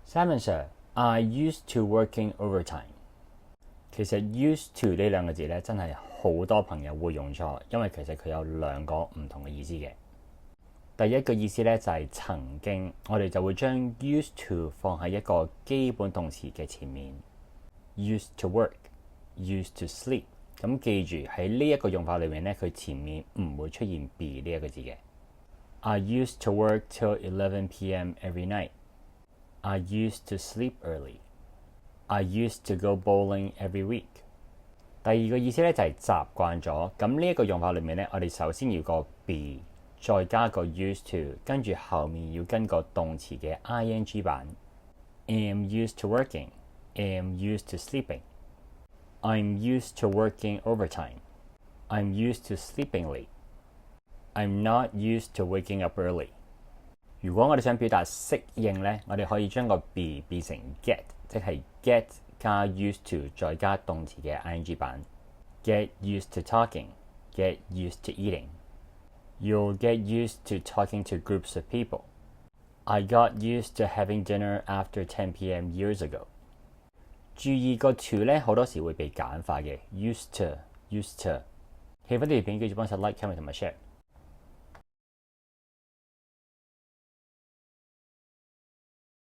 Simon Sir, I used to working overtime. 其實 used to 呢兩個字咧，真係好多朋友會用錯，因為其實佢有兩個唔同嘅意思嘅。第一個意思咧就係曾經，我哋就會將 used to 放喺一個基本動詞嘅前面。Used to work, used to sleep。咁記住喺呢一個用法裏面咧，佢前面唔會出現 be 呢一個字嘅。I used to work till 11 p.m. every night. I used to sleep early. I used to go bowling every week. 第二個意思咧就係習慣咗。咁呢一個用法裏面咧，我哋首先要個 be， 再加個 used to， 跟住後面要跟個動詞嘅 ing 版。Am used to working. Am used to sleeping. I'm used to working overtime. I'm used to sleeping late. I'm not used to waking up early. 如果我哋想表達適應咧，我哋可以將個 be 變成 get， 即係 get 加 used to 再加動詞嘅 ing 版。Get used to talking. Get used to eating. You'll get used to talking to groups of people. I got used to having dinner after 10 p.m. years ago. 注意個 to 咧，好多時會被簡化嘅 used to。喜歡呢條片記住幫手 like、comment 同埋 share。